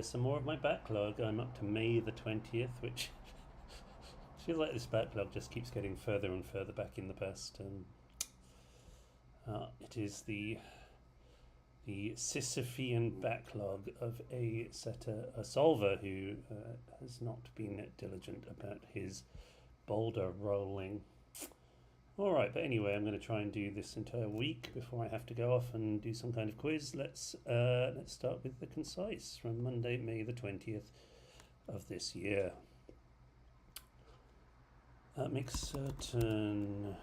here's some more of my backlog. I'm up to May the 20th, which feels like this backlog just keeps getting further and further back in the past. It is the Sisyphean backlog of a solver who has not been diligent about his boulder rolling. Alright, but anyway, I'm going to try and do this entire week before I have to go off and do some kind of quiz. Let's start with the concise from Monday, May the 20th of this year. Make certain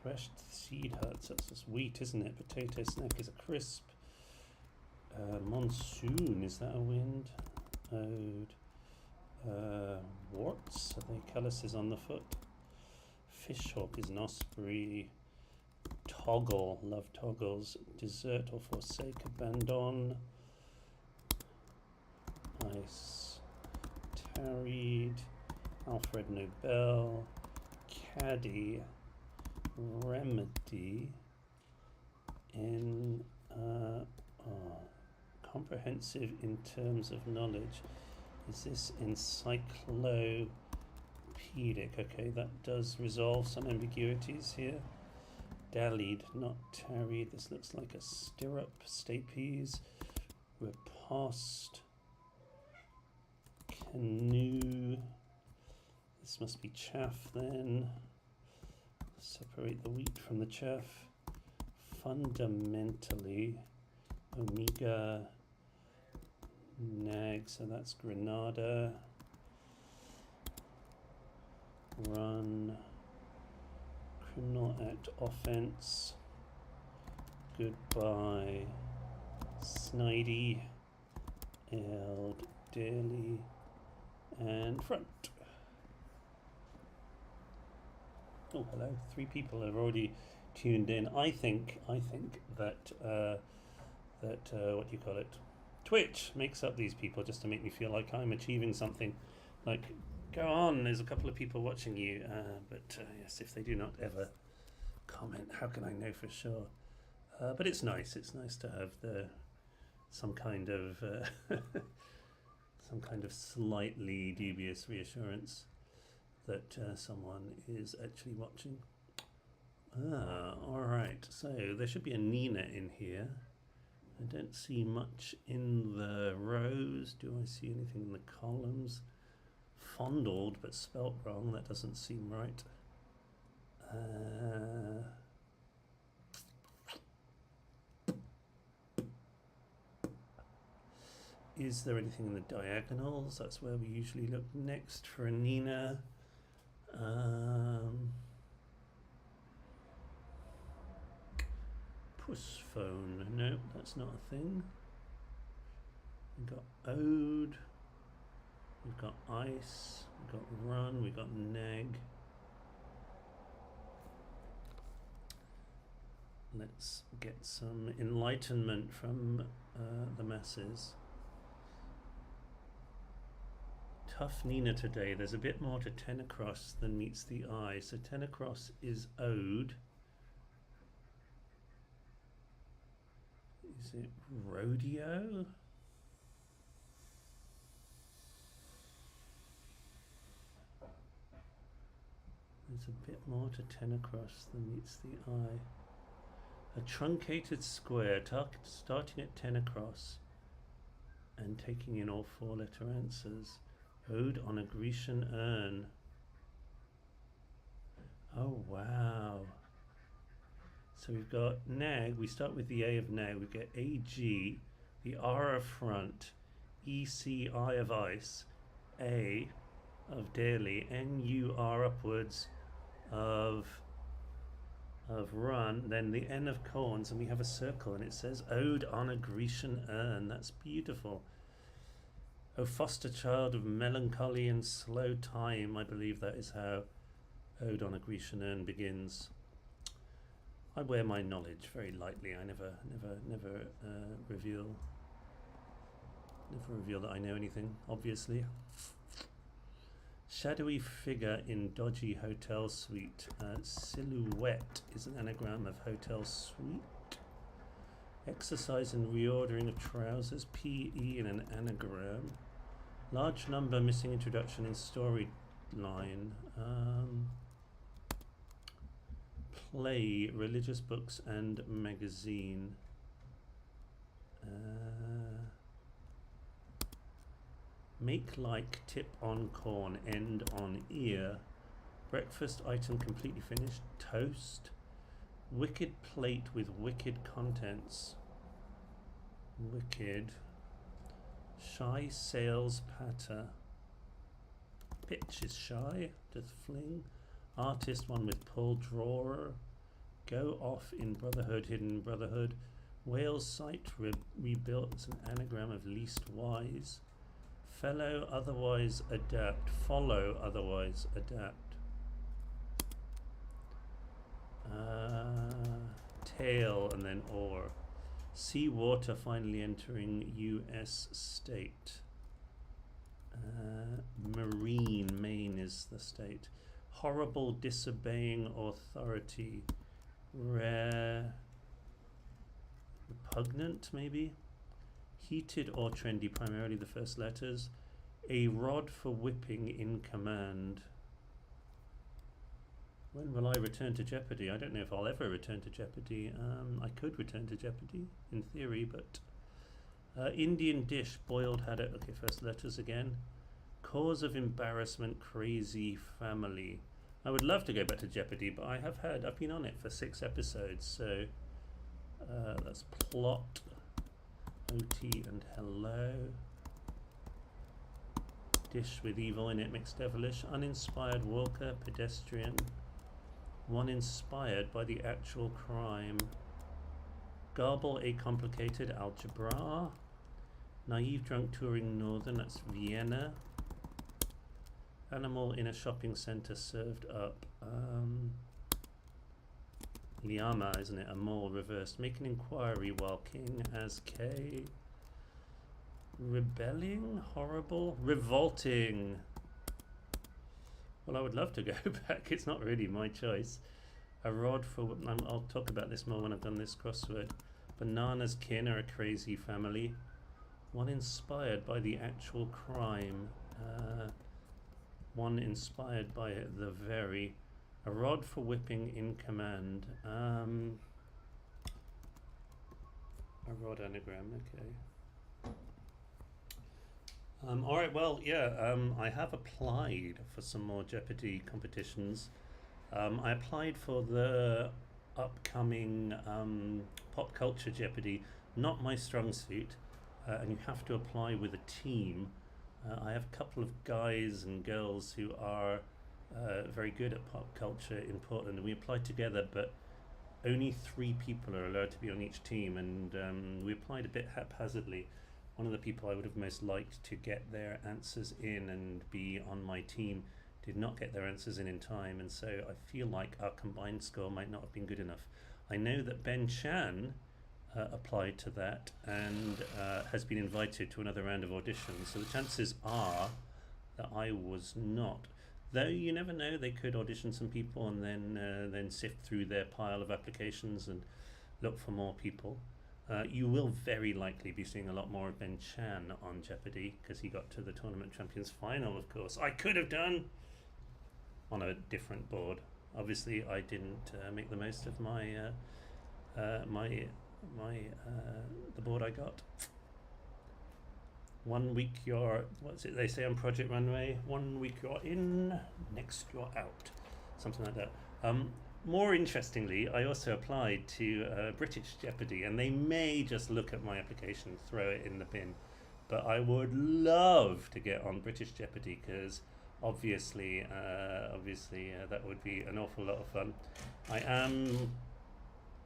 threshed seed huts. That's just wheat, isn't it? Potato snack is a crisp. Monsoon, is that a wind? Ode. Warts, are they calluses on the foot? Fishhawk is an osprey. Toggle, love toggles. Desert or forsake, abandon. Ice, tarried. Alfred Nobel. Caddy, remedy. In comprehensive in terms of knowledge. Is this encyclopedic? Okay, that does resolve some ambiguities here. Dallied, not tarried. This looks like a stirrup. Stapes. Riposte. Canoe. This must be chaff then. Separate the wheat from the chaff. Fundamentally. Omega. Nag, so that's Granada. Run. Criminal act, offense. Goodbye. Snidey. Elderly. And front. Oh, hello. 3 people have already tuned in. I think that what do you call it? Twitch makes up these people just to make me feel like I'm achieving something. Like, go on, there's a couple of people watching you, but yes, if they do not ever comment, how can I know for sure? But it's nice to have some kind of slightly dubious reassurance that someone is actually watching. All right, so there should be a Nina in here. I don't see much in the rows. Do I see anything in the columns? Fondled, but spelt wrong. That doesn't seem right. Is there anything in the diagonals? That's where we usually look next for a Nina. Puss phone. No, that's not a thing. We've got ode. We've got ice. We've got run. We've got nag. Let's get some enlightenment from the masses. Tough Nina today. There's a bit more to 10 across than meets the eye. So 10 across is ode. Is it rodeo? There's a bit more to 10 across than meets the eye. A truncated square starting at 10 across and taking in all 4-letter answers. Ode on a Grecian urn. Oh, wow. So we've got nag. We start with the A of nag. We get AG, the R of front, EC, I of ice, A of daily, NUR upwards of run, then the N of corns, and we have a circle, and it says ode on a Grecian urn. That's beautiful. O foster child of melancholy and slow time. I believe that is how ode on a Grecian urn begins. I wear my knowledge very lightly. I never reveal that I know anything, obviously. Shadowy figure in dodgy hotel suite. Silhouette is an anagram of hotel suite. Exercise and reordering of trousers. PE in an anagram. Large number missing introduction in storyline. Play, religious books and magazine. Make like, tip on corn, end on ear. Breakfast item completely finished. Toast. Wicked plate with wicked contents. Wicked. Shy sales patter. Pitch is shy. Just fling. Artist, one with pull. Drawer. Go off in brotherhood, hidden brotherhood. Whales site rebuilt. It's an anagram of least wise. Fellow, otherwise adapt. Follow, otherwise adapt. Tail and then or. Sea water finally entering US state. Marine, Maine is the state. Horrible, disobeying authority. Rare. Repugnant, maybe? Heated or trendy, primarily the first letters. A rod for whipping in command. When will I return to Jeopardy? I don't know if I'll ever return to Jeopardy. I could return to Jeopardy, in theory, but... Indian dish, boiled haddock. Okay, first letters again. Cause of embarrassment, crazy family. I would love to go back to Jeopardy, but I've been on it for 6 episodes, so... that's plot, OT and hello. Dish with evil in it, mixed devilish. Uninspired walker, pedestrian. One inspired by the actual crime. Garble, a complicated algebra. Naive drunk touring northern, that's Vienna. Animal in a shopping centre served up. Liama, isn't it? A mole reversed. Make an inquiry while king as K. Rebelling? Horrible? Revolting. Well, I would love to go back. It's not really my choice. A rod for... I'll talk about this more when I've done this crossword. Banana's kin are a crazy family. One inspired by the actual crime. One inspired by the very... A rod for whipping in command. A rod anagram, okay. Alright, well, yeah, I have applied for some more Jeopardy competitions. I applied for the upcoming Pop Culture Jeopardy, not my strong suit, and you have to apply with a team. I have a couple of guys and girls who are very good at pop culture in Portland, and we applied together, but only 3 people are allowed to be on each team, and we applied a bit haphazardly. One of the people I would have most liked to get their answers in and be on my team did not get their answers in time, and so I feel like our combined score might not have been good enough. I know that Ben Chan applied to that and has been invited to another round of auditions, so the chances are that I was not. Though you never know, they could audition some people and then sift through their pile of applications and look for more people. You will very likely be seeing a lot more of Ben Chan on Jeopardy because he got to the Tournament Champions final, of course. I could have done on a different board. Obviously, I didn't make the most of my the board I got. 1 week you're, what's it they say on Project Runway? 1 week you're in, next you're out. Something like that. More interestingly, I also applied to British Jeopardy, and they may just look at my application, throw it in the bin. But I would love to get on British Jeopardy because obviously that would be an awful lot of fun. I am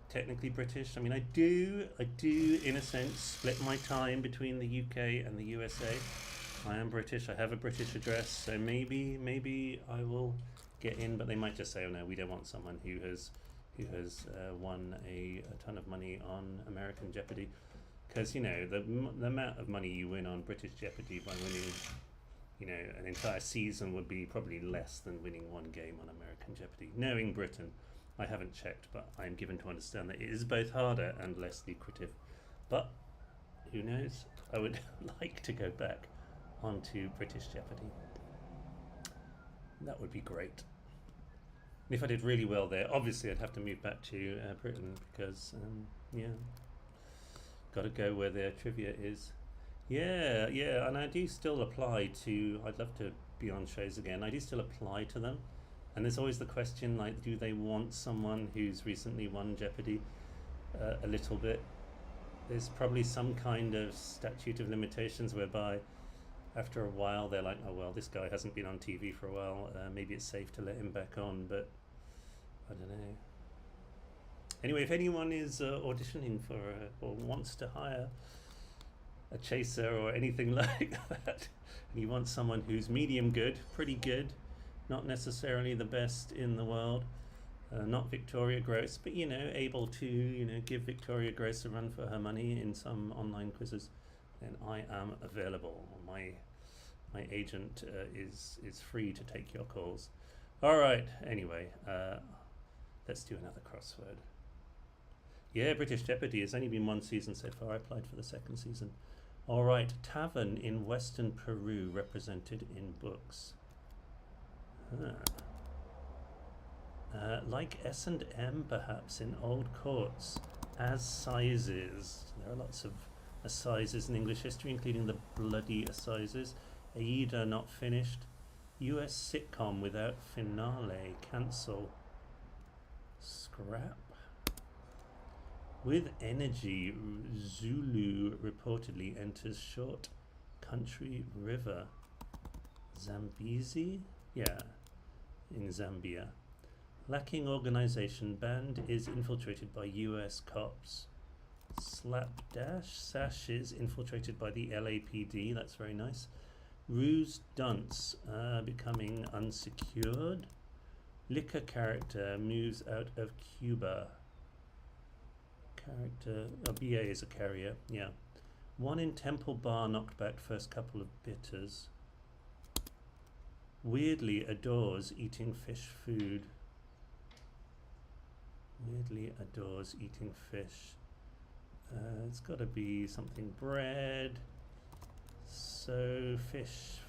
technically British. I mean, I do in a sense split my time between the UK and the USA. I am British. I have a British address, so maybe I will get in, but they might just say, oh no, we don't want someone who has won a ton of money on American Jeopardy, because you know the amount of money you win on British Jeopardy by winning, you know, an entire season would be probably less than winning 1 game on American Jeopardy. Knowing Britain, I haven't checked, but I'm given to understand that it is both harder and less lucrative. But who knows? I would like to go back onto British Jeopardy. That would be great. And if I did really well there, obviously I'd have to move back to Britain because, yeah, got to go where their trivia is. Yeah, yeah, and I do still apply to. I'd love to be on shows again. I do still apply to them, and there's always the question like, do they want someone who's recently won Jeopardy a little bit? There's probably some kind of statute of limitations whereby after a while they're like, oh well, this guy hasn't been on TV for a while, maybe it's safe to let him back on, but I don't know. Anyway, if anyone is auditioning for or wants to hire a chaser or anything like that, and you want someone who's medium good, pretty good, not necessarily the best in the world, not Victoria Gross, but able to give Victoria Gross a run for her money in some online quizzes, then I am available. My agent is free to take your calls. All right. Anyway, let's do another crossword. Yeah, British Jeopardy has only been one season so far. I applied for the second season. All right, tavern in Western Peru represented in books. Like S&M perhaps in old courts, as sizes. There are lots of assizes in English history, including the bloody assizes. Aida not finished. US sitcom without finale. Cancel. Scrap. With energy, Zulu reportedly enters short country river. Zambezi? Yeah, in Zambia. Lacking organization, band is infiltrated by US cops. Slapdash, Sash is infiltrated by the LAPD, that's very nice. Ruse Dunce, becoming unsecured. Liquor character moves out of Cuba. Character, BA is a carrier, yeah. One in Temple Bar knocked back first couple of bitters. Weirdly adores eating fish food. Weirdly adores eating fish. It's got to be something bread. So fish.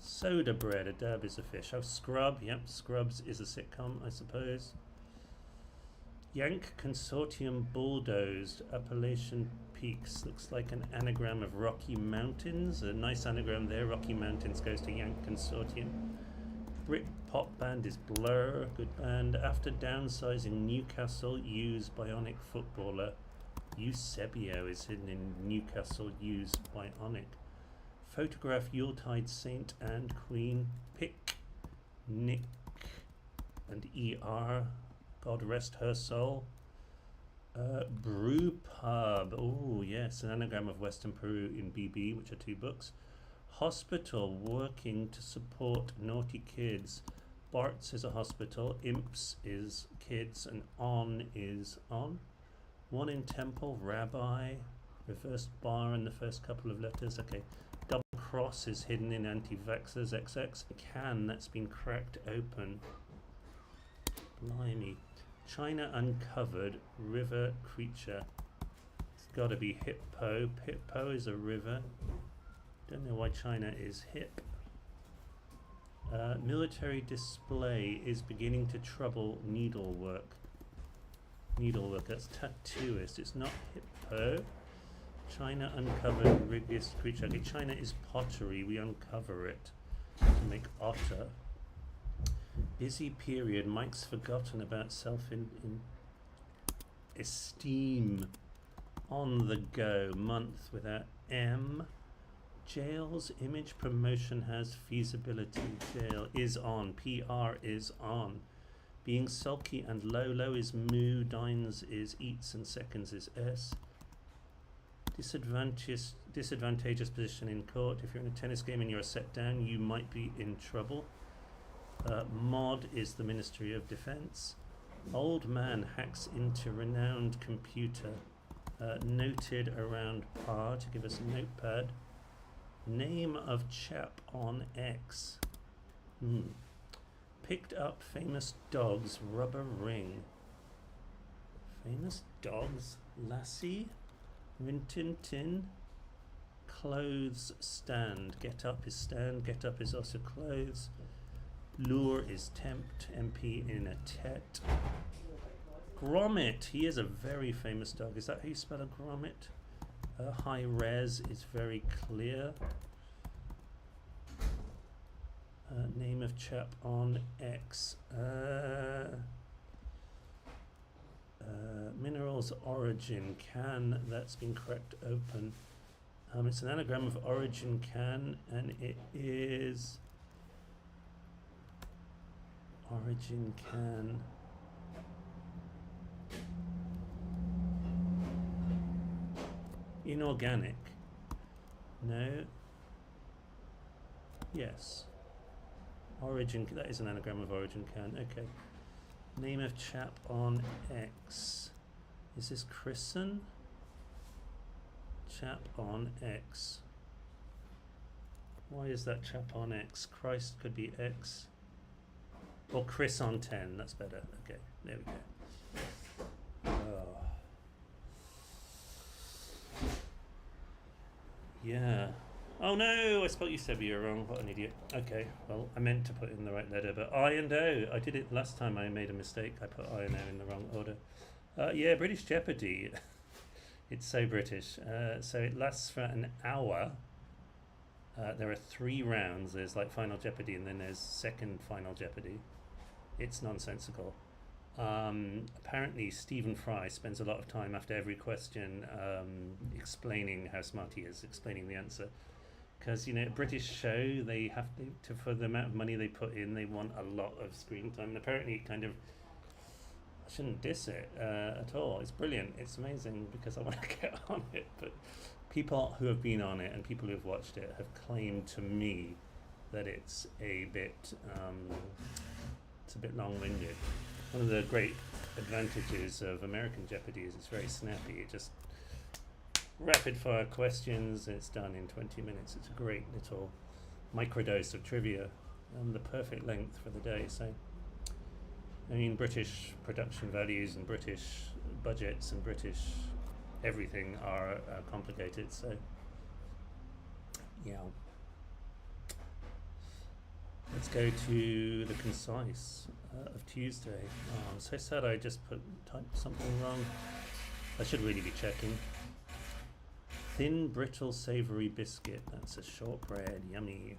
Soda bread. A dab is a fish. Oh, Scrub. Yep, Scrubs is a sitcom, I suppose. Yank Consortium bulldozed Appalachian Peaks. Looks like an anagram of Rocky Mountains. A nice anagram there. Rocky Mountains goes to Yank Consortium. Brit pop band is Blur. Good band. After downsizing, Newcastle use bionic footballer. Eusebio is hidden in Newcastle use bionic. Photograph Yuletide Saint and Queen. Pick Nick and ER. God rest her soul. Brew Pub. Oh, yes, an anagram of Western Peru in BB, which are 2 books. Hospital, working to support naughty kids. Bart's is a hospital. Imps is kids, and on is on. One in Temple, Rabbi. Reversed bar in the first couple of letters. Okay. Double cross is hidden in anti-vaxxers. XX. Can that's been cracked open. Blimey. China uncovered, river creature. It's got to be hippo. Hippo is a river. Don't know why China is hip. Military display is beginning to trouble needlework. Needlework, that's tattooist. It's not hippo. China uncovered rigorous creature. Okay, China is pottery. We uncover it to make otter. Busy period. Mike's forgotten about self-esteem. On the go. Month without M. Jail's image promotion has feasibility. Jail is on. PR is on. Being sulky and low is moo. Dines is eats and seconds is S. Disadvantageous position in court. If you're in a tennis game and you're set down, you might be in trouble. Mod is the Ministry of Defense. Old man hacks into renowned computer. Noted around par to give us a notepad. Name of chap on X. Picked up famous dog's rubber ring. Famous dogs? Lassie? Rin Tin Tin. Clothes stand. Get up is stand. Get up is also clothes. Lure is tempt. MP in a tet. Grommet. He is a very famous dog. Is that how you spell a grommet? High res is very clear. Name of chap on X. Minerals origin can. That's been cracked open. It's an anagram of origin can, and it is origin can. Inorganic. No. Yes. Origin. That is an anagram of origin can. Okay. Name of chap on X. Is this Chrisen? Chap on X. Why is that chap on X? Christ could be X. Or Chris on 10. That's better. Okay. There we go. Oh. Yeah. Oh no, I spelled Eusebia wrong. What an idiot. Okay, well, I meant to put in the right letter, but I and O. I did it last time I made a mistake. I put I and O in the wrong order. Yeah, British Jeopardy. It's so British. So it lasts for an hour. There are 3 rounds. There's like Final Jeopardy and then there's second Final Jeopardy. It's nonsensical. Apparently Stephen Fry spends a lot of time after every question explaining how smart he is, explaining the answer. Because, you know, a British show, they have to, for the amount of money they put in, they want a lot of screen time. And apparently it kind of, I shouldn't diss it at all. It's brilliant. It's amazing because I want to get on it. But people who have been on it and people who have watched it have claimed to me that it's a bit long-winded. One of the great advantages of American Jeopardy is it's very snappy. It just rapid fire questions and it's done in 20 minutes. It's a great little microdose of trivia and the perfect length for the day. So, I mean, British production values and British budgets and British everything are complicated. So, yeah. Let's go to the concise of Tuesday. Oh, I'm so sad I just typed something wrong. I should really be checking. Thin, brittle, savoury biscuit. That's a shortbread. Yummy.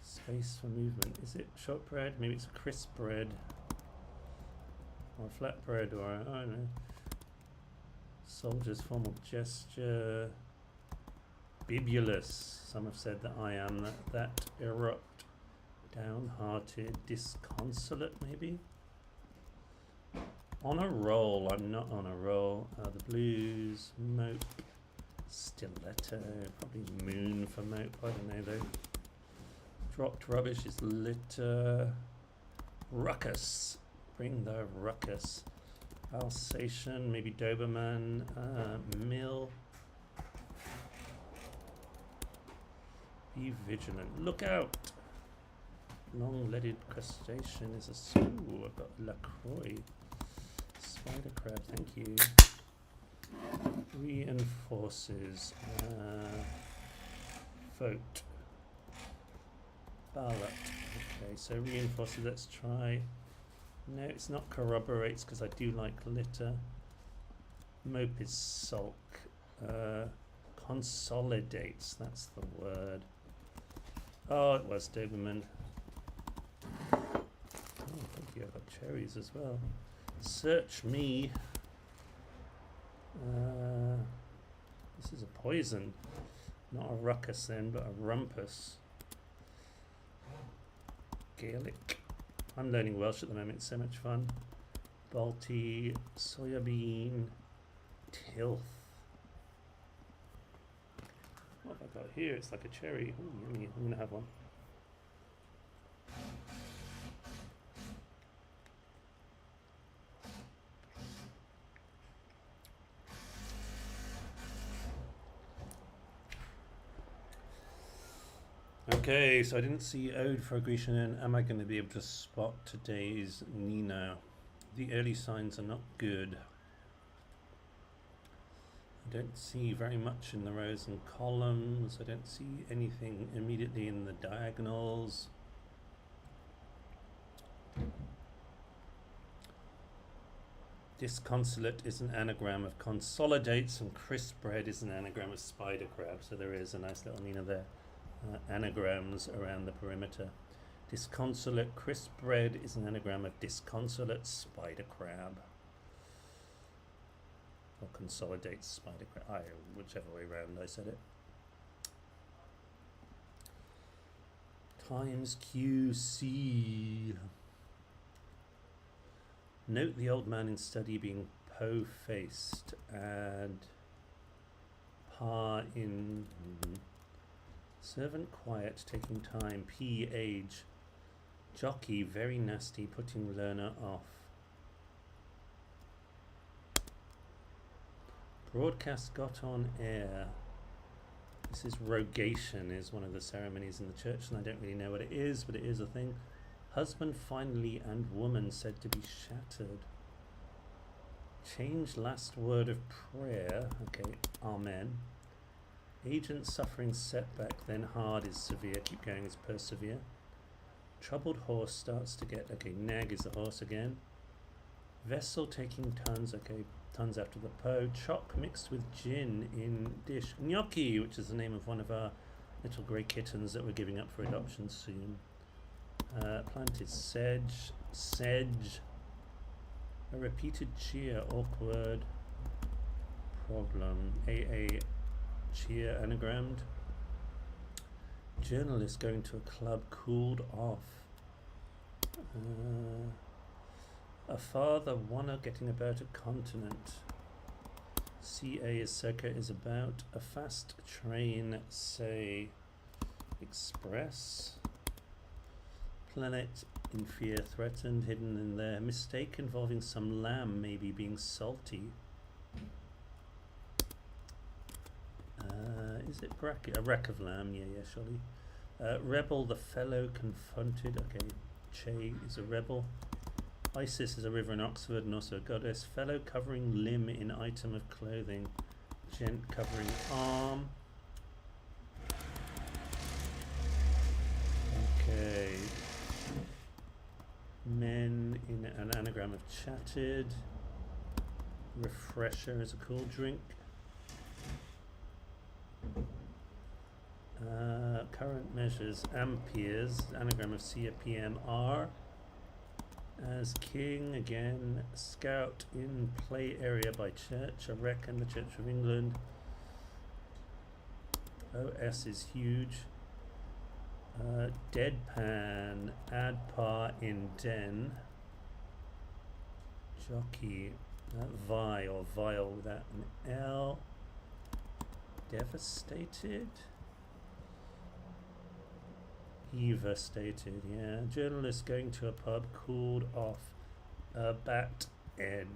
Space for movement. Is it shortbread? Maybe it's a crisp bread. Or a flatbread, or I don't know. Soldier's formal gesture. Bibulous. Some have said that I am that erupt. Downhearted. Disconsolate, maybe? On a roll. I'm not on a roll. The blues. Mope. Stiletto. Probably moon for mope. I don't know though. Dropped rubbish is litter. Ruckus. Bring the ruckus. Alsatian. Maybe Doberman. Mill. Be vigilant. Look out! Long-legged crustacean is a school. I've got LaCroix. Spider crab, thank you. Reinforces. Vote. Ballot. Okay, so reinforces. Let's try. No, it's not corroborates because I do like litter. Mope is sulk. Consolidates. That's the word. Oh, it was Doberman. Oh, thank you. I've got cherries as well. Search me. This is a poison. Not a ruckus then, but a rumpus. Gaelic. I'm learning Welsh at the moment. It's so much fun. Balti. Soybean. Tilth. What have I got here? It's like a cherry. Ooh, yummy. I'm going to have one. Okay, so I didn't see Ode for Grecian, and am I going to be able to spot today's Nina? The early signs are not good. I don't see very much in the rows and columns. I don't see anything immediately in the diagonals. Disconsolate is an anagram of consolidates, and crisp bread is an anagram of spider crab. So there is a nice little meaning there. Anagrams around the perimeter. Disconsolate crisp bread is an anagram of disconsolate spider crab. Or consolidates spider crab. Whichever way round I said it. Times QC. Note the old man in study being po-faced and pa in servant quiet taking time, p age, jockey very nasty putting learner off. Broadcast got on air. This is rogation, is one of the ceremonies in the church, and I don't really know what it is, but it is a thing. Husband finally and woman said to be shattered. Change last word of prayer. Okay, amen. Agent suffering setback, then hard is severe. Keep going is persevere. Troubled horse starts to get, okay, nag is the horse again. Vessel taking tons, okay, tons after the po. Choc mixed with gin in dish. Gnocchi, which is the name of one of our little grey kittens that we're giving up for adoption soon. Plant is sedge. Sedge. A repeated cheer. Awkward. Problem. AA. Cheer anagrammed. Journalist going to a club cooled off. A father wanna getting about a continent. CA is circa is about. A fast train say express. Planet in fear threatened, hidden in there. Mistake involving some lamb maybe being salty. Is it bracket? A wreck of lamb, yeah, surely. Rebel, the fellow confronted. Okay, Che is a rebel. Isis is a river in Oxford and also a goddess. Fellow covering limb in item of clothing. Gent covering arm. Okay. Men in an anagram of chatted. Refresher is a cool drink. Current measures, amperes, anagram of CPMR. As king again, scout in play area by church, a wreck in the Church of England. OS is huge. Deadpan, adpa in den. Jockey, vi or vile without an L. Devastated. Devastated, yeah. Journalist going to a pub called off. Bat Ed.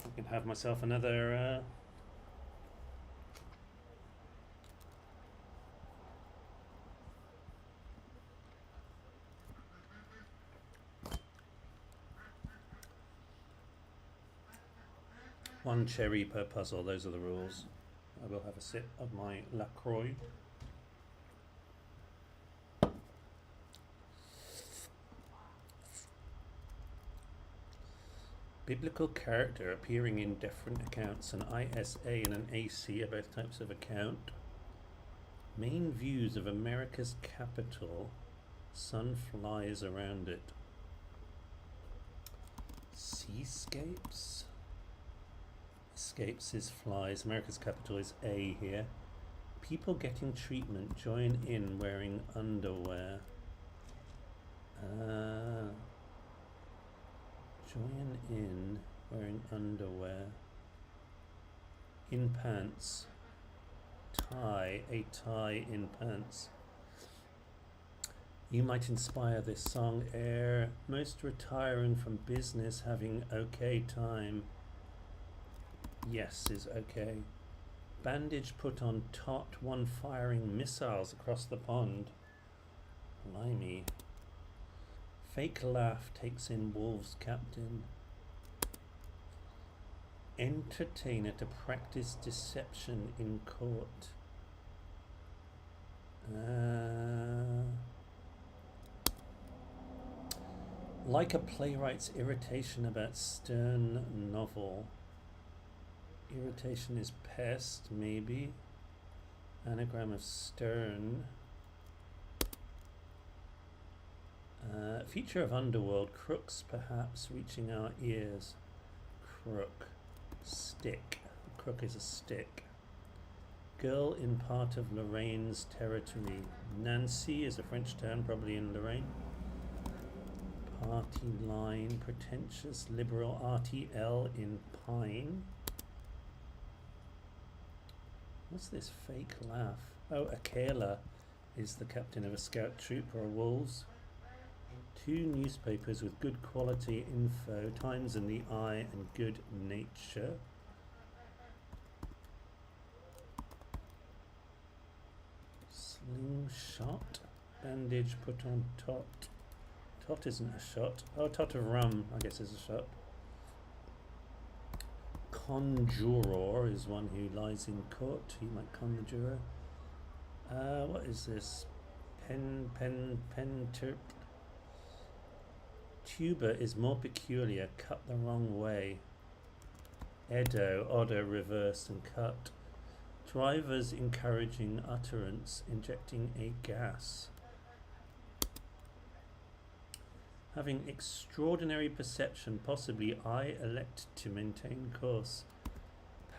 I can have myself another one cherry per puzzle, those are the rules. I will have a sip of my LaCroix. Biblical character appearing in different accounts. An ISA and an AC are both types of account. Main views of America's capital. Sun flies around it. Seascapes? Escapes is flies. America's capital is A here. People getting treatment join in wearing underwear. Join in wearing underwear. In pants. Tie. A tie in pants. You might inspire this song air. Most retiring from business having okay time. Yes is okay. Bandage put on tot, one firing missiles across the pond. Blimey. Fake laugh takes in wolves captain. entertainer to practice deception in court. Like a playwright's irritation about stern novel. Irritation is pest, maybe. Anagram of stern. Feature of underworld. Crooks, perhaps, reaching our ears. Crook. Stick. Crook is a stick. Girl in part of Lorraine's territory. Nancy is a French term, probably in Lorraine. Party line. Pretentious, liberal. RTL in Pine. What's this fake laugh? Oh, Akela is the captain of a scout troop or wolves. 2 newspapers with good quality info, Times and the Eye and Good Nature. Slingshot. Bandage put on tot. Tot isn't a shot. Oh, tot of rum, I guess is a shot. Conjurer is one who lies in court. He might conjure. What is this? Tuber is more peculiar. Cut the wrong way. Edo, odder reversed and cut. Drivers encouraging utterance, injecting a gas. Having extraordinary perception, possibly I elect to maintain course.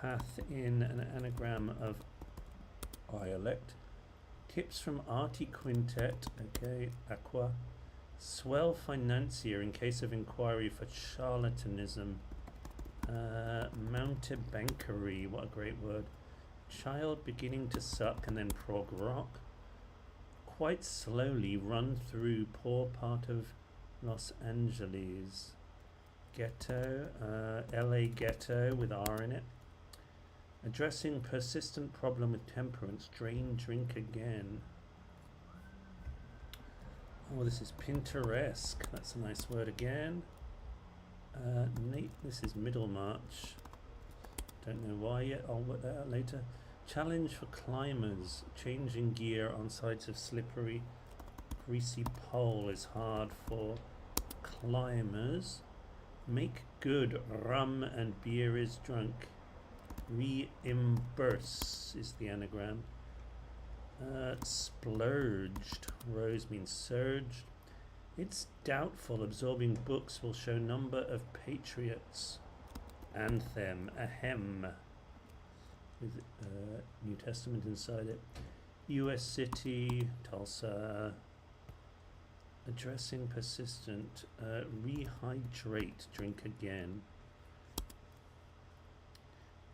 Path in an anagram of I elect. Tips from Artie Quintet, okay, Aqua. Swell financier in case of inquiry for charlatanism. Mountebankery, what a great word. Child beginning to suck and then prog rock. Quite slowly run through poor part of Los Angeles. Ghetto, LA ghetto with R in it. Addressing persistent problem with temperance. Drain, drink again. Oh, this is Pinteresque. That's a nice word again. This is Middlemarch. Don't know why yet. I'll work that out later. Challenge for climbers. Changing gear on sides of slippery. Greasy pole is hard for climbers. Make good. Rum and beer is drunk. Reimburse is the anagram. Splurged. Rose means surged. It's doubtful absorbing books will show number of patriots. Anthem. Ahem. With New Testament inside it. US city. Tulsa. Addressing persistent. Rehydrate. Drink again.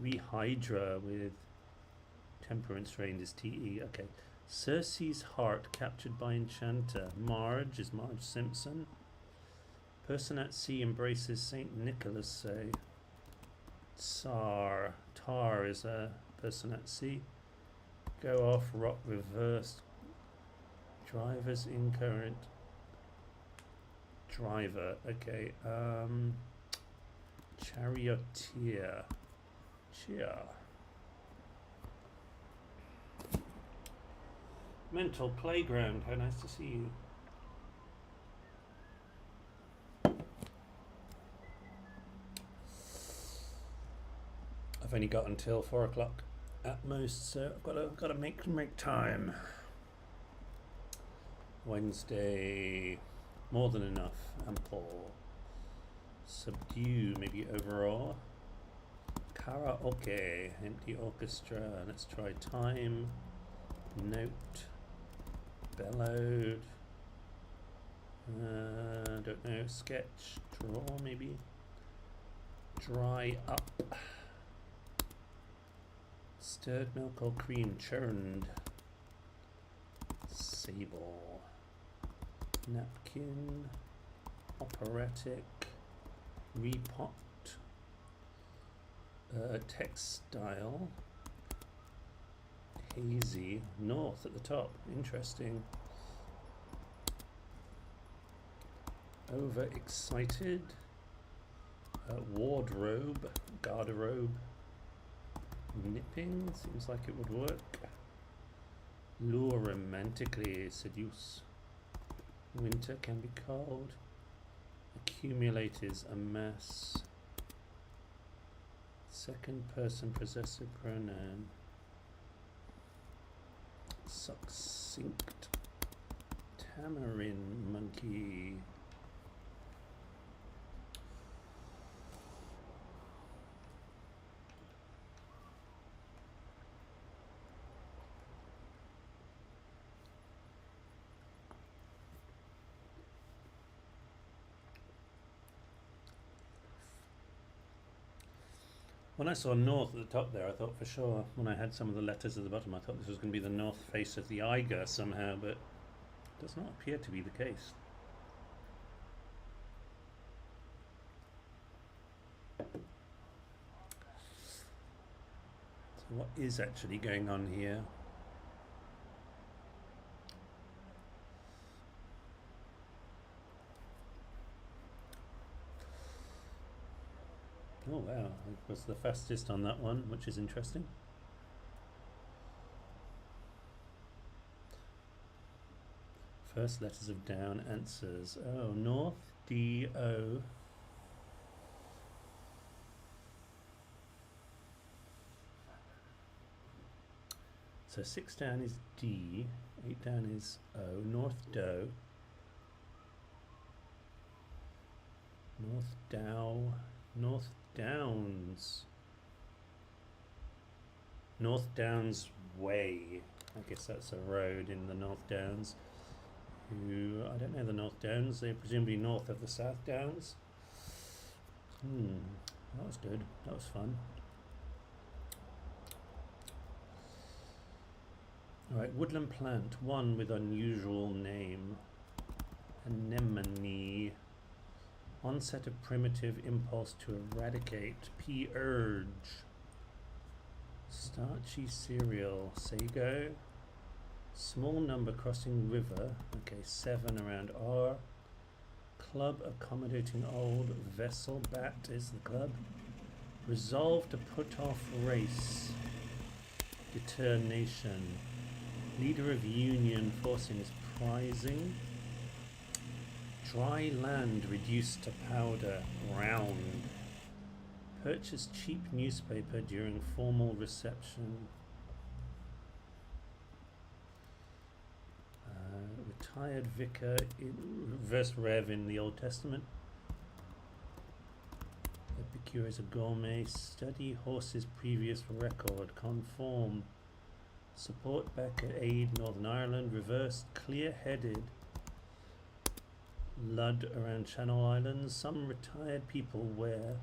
Rehydra with temperance reigned is TE. Okay. Circe's heart captured by enchanter. Marge is Marge Simpson. Person at sea embraces Saint Nicholas, say. Tsar. Tar is a person at sea. Go off, rock reversed. Drivers in current. Driver. Okay. Charioteer. Cheer. Mental playground. How nice to see you. I've only got until 4 o'clock at most, so I've got to make time. Wednesday, more than enough. Ample. Subdue, maybe overall. Karaoke, empty orchestra. Let's try time. Note. Bellowed. Don't know. Sketch. Draw, maybe. Dry up. Stirred milk or cream. Churned. Sable. Napkin. Operatic. Repot. Textile. Hazy. North at the top. Interesting. Overexcited. Wardrobe, garderobe. Nipping seems like it would work. Lure romantically, seduce. Winter can be cold. Accumulate is amass. Second person possessive pronoun. Succinct. Tamarin monkey. When I saw north at the top there, I thought for sure, when I had some of the letters at the bottom, I thought this was going to be the north face of the Eiger somehow, but it does not appear to be the case. So what is actually going on here? Oh wow, I was the fastest on that one, which is interesting. First letters of down, answers. Oh, north, D-O. So 6 down is D, 8 down is O, north do, north dow, north downs, North Downs Way. I guess that's a road in the North Downs. I don't know the North Downs, they're presumably north of the South Downs. That was good, that was fun. Alright, woodland plant, one with unusual name. Anemone. Onset of primitive impulse to eradicate. P-urge. Starchy cereal. Sago. Small number crossing river. Okay, 7 around R. Club accommodating old. Vessel bat is the club. Resolve to put off race. Deter nation. Leader of union forcing is prizing. Dry land reduced to powder. Round. Purchase cheap newspaper during formal reception. Retired vicar in verse Rev in the Old Testament. Epicure is a gourmet. Study horse's previous record. Conform. Support back at aid Northern Ireland. Reversed. Clear-headed. Lud around Channel Islands. Some retired people wear.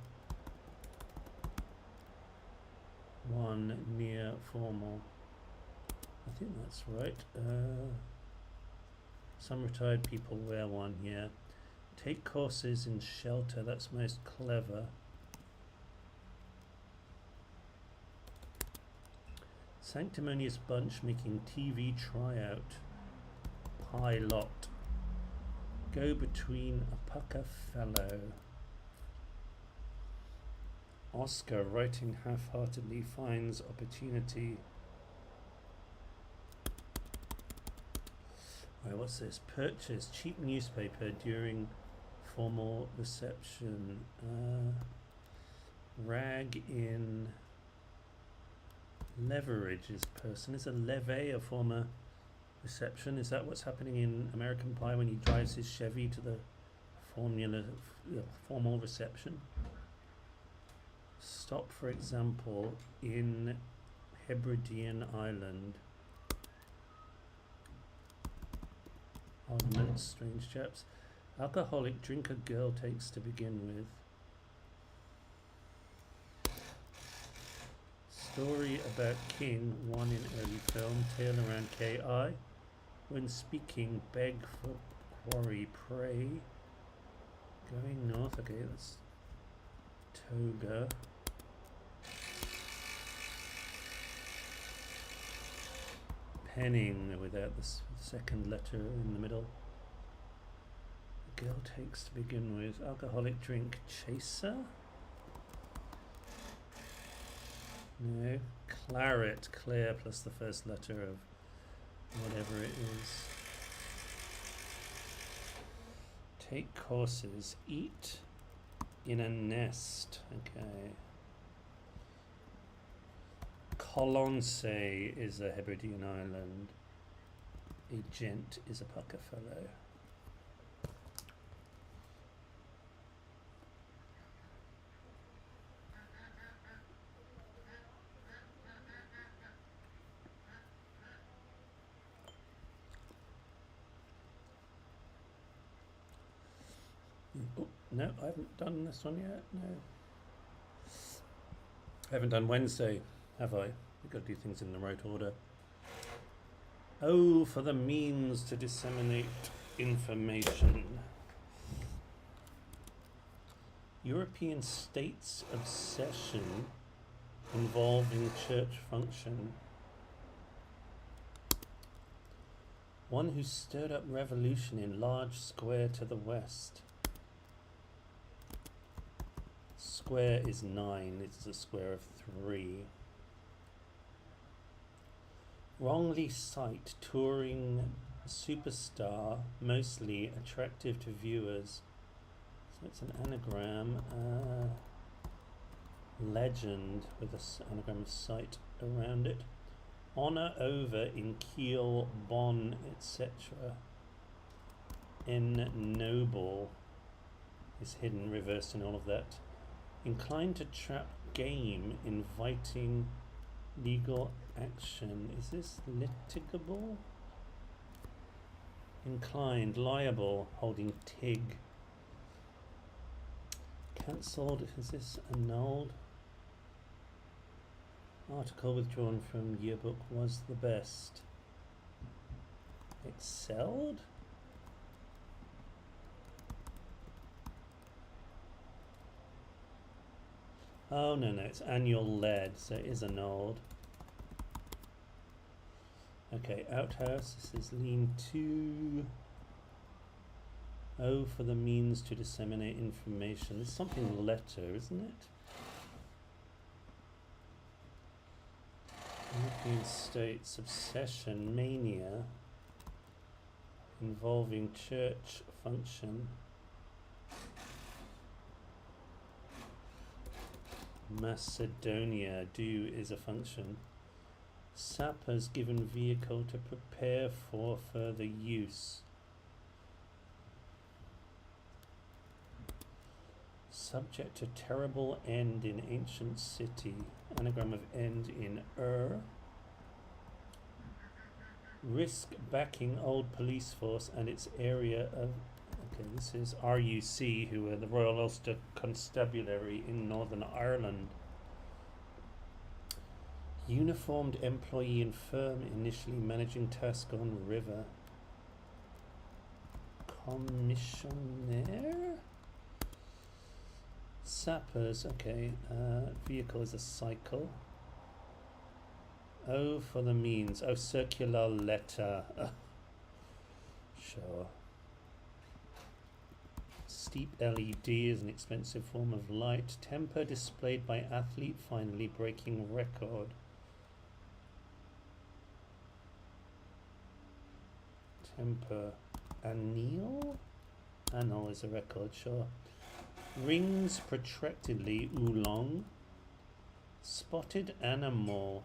One near formal. I think that's right. Some retired people wear one here. Take courses in shelter. That's most clever. Sanctimonious bunch making TV tryout. Pilot. Go between a pucker fellow. Oscar writing half-heartedly finds opportunity. Right, what's this? Purchase cheap newspaper during formal reception. Rag in. Leverage is person. Is a levee a former reception? Is that what's happening in American Pie when he drives his Chevy to the formal reception? Stop, for example, in Hebridean Island. Ornaments, strange chaps. Alcoholic drink a girl takes to begin with. Story about king, one in early film. Tale around KI. When speaking, beg for quarry, pray. Going north, okay, that's toga. Penning without the second letter in the middle. The girl takes to begin with. Alcoholic drink chaser. No. Claret, clear, plus the first letter of whatever it is. Take courses. Eat in a nest. Okay. Colonse is a Hebridean island. A gent is a pucker fellow. Oh, no, I haven't done this one yet. No. I haven't done Wednesday, have I? We've got to do things in the right order. Oh, for the means to disseminate information. European states' obsession involving church function. One who stirred up revolution in large square to the west. Square is 9, it's a square of 3. Wrongly cite touring superstar, mostly attractive to viewers. So it's an anagram. Legend with an anagram of site around it. Honor over in Kiel, Bonn, etc. Noble is hidden, reversed in all of that. Inclined to trap game, inviting legal action. Is this litigable? Inclined, liable, holding TIG. Cancelled, is this annulled? Article withdrawn from yearbook was the best. Excelled? Oh, no, it's annual lead, so it is annulled. Okay, outhouse, this is lean 2. Oh, for the means to disseminate information. It's something letter, isn't it? European states, obsession, mania, involving church function. Macedonia, do is a function. Sappers given vehicle to prepare for further use. Subject to terrible end in ancient city. Anagram of end in Risk backing old police force and its area of... Okay, this is RUC, who are the Royal Ulster Constabulary in Northern Ireland. Uniformed employee in firm initially managing task on river. Commissioner? Sappers, okay. Vehicle is a cycle. Oh, for the means. Oh, circular letter. Sure. Steep LED is an expensive form of light. Temper displayed by athlete finally breaking record. Temper. Anneal? Annal is a record, sure. Rings protractedly oolong. Spotted animal.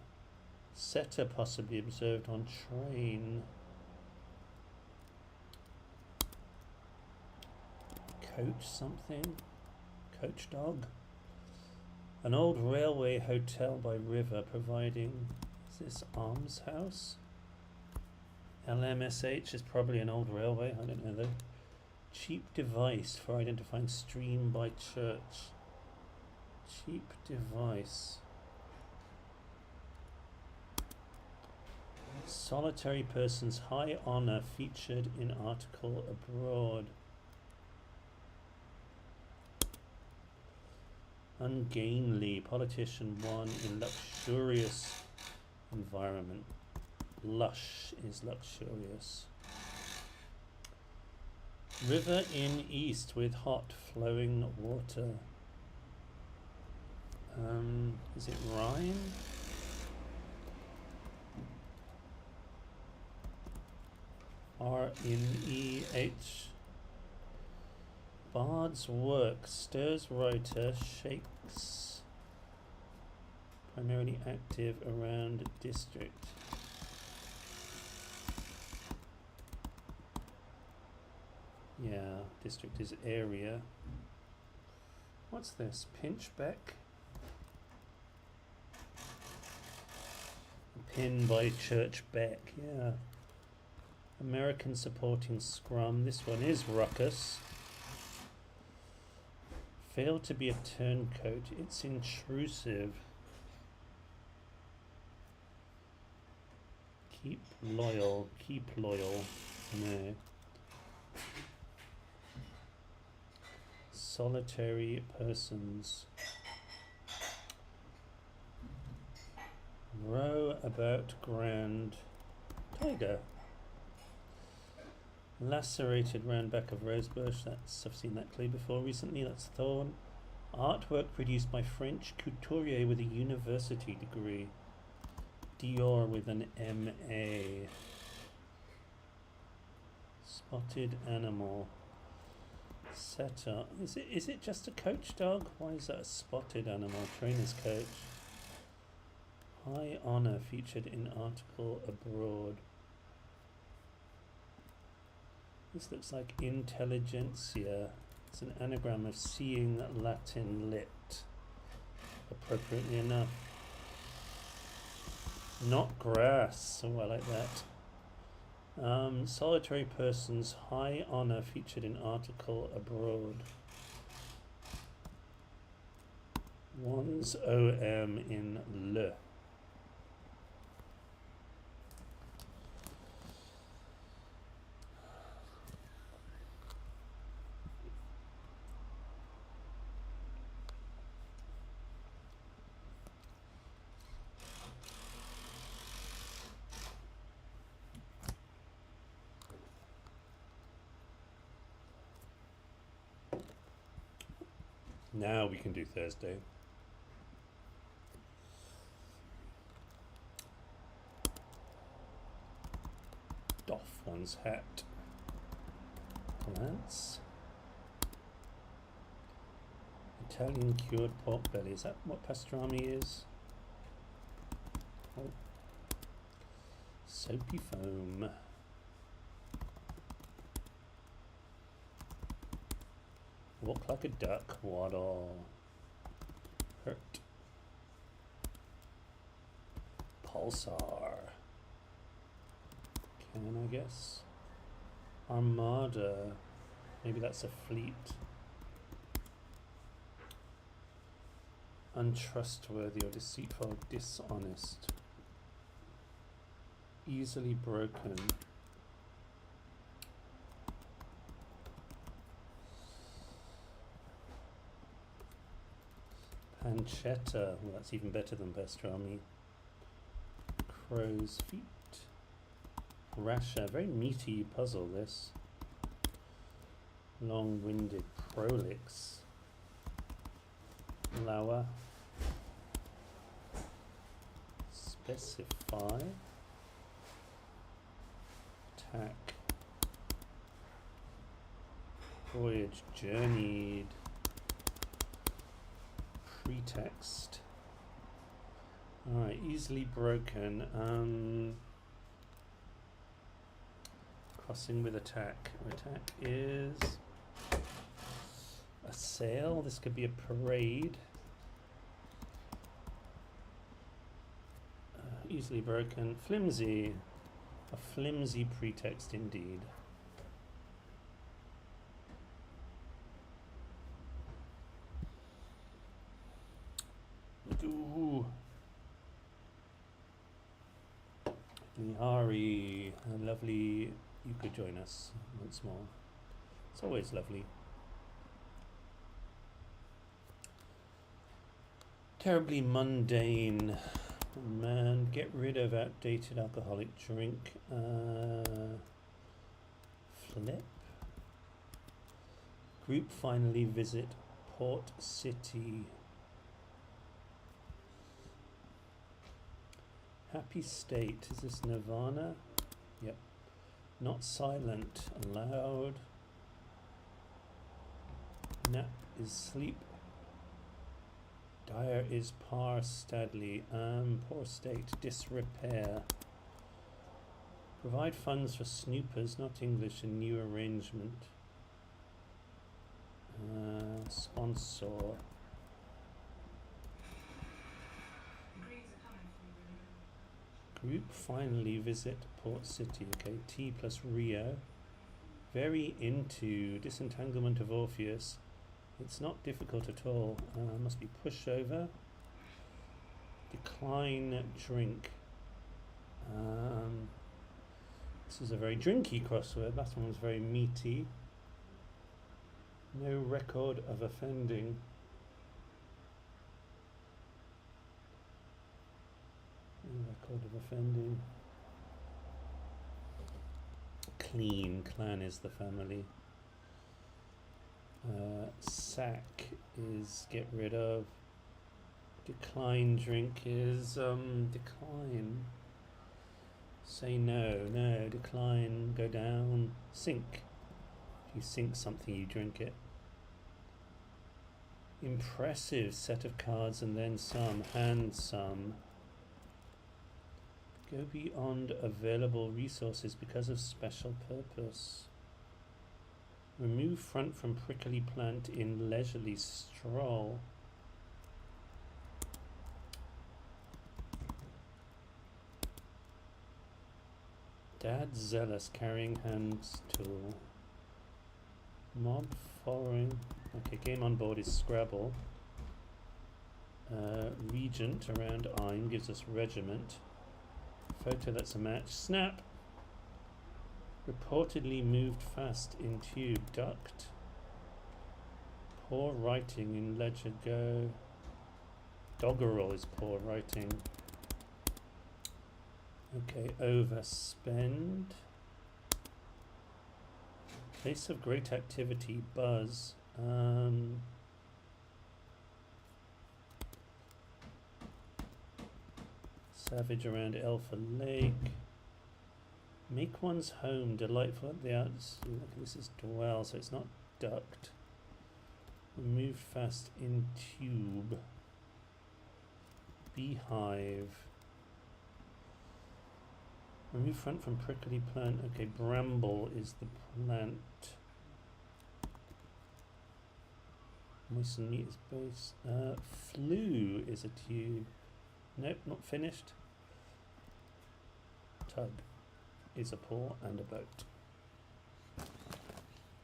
Setter possibly observed on train. Coach something. Coach dog. An old railway hotel by river providing... Is this almshouse? LMSH is probably an old railway. I don't know though. Cheap device for identifying stream by church. Cheap device. Solitary person's high honor featured in article abroad. Ungainly. Politician 1 in luxurious environment. Lush is luxurious. River in east with hot flowing water. Is it rhyme? R-N-E-H. Bard's work stirs writer, shakes. Primarily active around district. Yeah, district is area. What's this? Pinchbeck? Pin by Church Beck, yeah. American supporting scrum. This one is ruckus. Failed to be a turncoat. It's intrusive. Keep loyal. Keep loyal. No. Solitary persons. Row about grand. Tiger. Lacerated round back of rosebush. That's, I've seen that clay before recently. That's thorn. Artwork produced by French couturier with a university degree. Dior with an M.A. Spotted animal. Setter. Is it just a coach dog? Why is that a spotted animal? Trainer's coach. High honor featured in article abroad. This looks like intelligentsia. It's an anagram of seeing Latin lit. Appropriately enough. Not grass. Oh, I like that. Solitary persons, high honor featured in article abroad. One's OM in le. Now we can do Thursday. Doff one's hat. Glance. Italian cured pork belly. Is that what pastrami is? Oh. Soapy foam. Walk like a duck, waddle. Hurt. Pulsar. Can I guess? Armada. Maybe that's a fleet. Untrustworthy or deceitful, dishonest. Easily broken. Pancetta, well, that's even better than pastrami. Crow's feet. Rasher, very meaty puzzle this. Long-winded prolix. Lower. Specify. Attack. Voyage journeyed. Pretext. Alright, easily broken. Crossing with attack. Attack is a sail. This could be a parade. Easily broken. Flimsy. A flimsy pretext indeed. Ooh. Nihari, lovely. You could join us once more. It's always lovely. Terribly mundane. Man, get rid of outdated alcoholic drink. Flip. Group finally visit Port City. Happy state. Is this nirvana? Yep. Not silent. Loud. Nap is sleep. Dire is par steadily. Poor state. Disrepair. Provide funds for snoopers, not English, and new arrangement. Sponsor. Group finally visit Port City. Okay, T plus Rio. Very into disentanglement of Orpheus. It's not difficult at all. Must be pushover. Decline drink. This is a very drinky crossword. Last one was very meaty. No record of offending. No record of offending. Clean. Clan is the family. Sack is get rid of. Decline drink is decline. Say no, no, decline, go down, sink. If you sink something, you drink it. Impressive set of cards and then some, hand some. Go beyond available resources because of special purpose. Remove front from prickly plant in leisurely stroll. Dad zealous, carrying hands tool. Mob following. Okay, game on board is Scrabble. Regent around I'm gives us regiment. Photo that's a match. Snap. Reportedly moved fast in tube. Duct. Poor writing in ledger go. Doggerel is poor writing. Okay, overspend. Place of great activity, buzz. Savage around Alpha Lake. Make one's home delightful at the outs. This is dwell, so it's not duct. Move fast in tube. Beehive. Remove front from prickly plant. Okay, bramble is the plant. Moisten meat is base. Flu is a tube. Nope, not finished. Tug is a paw and a boat.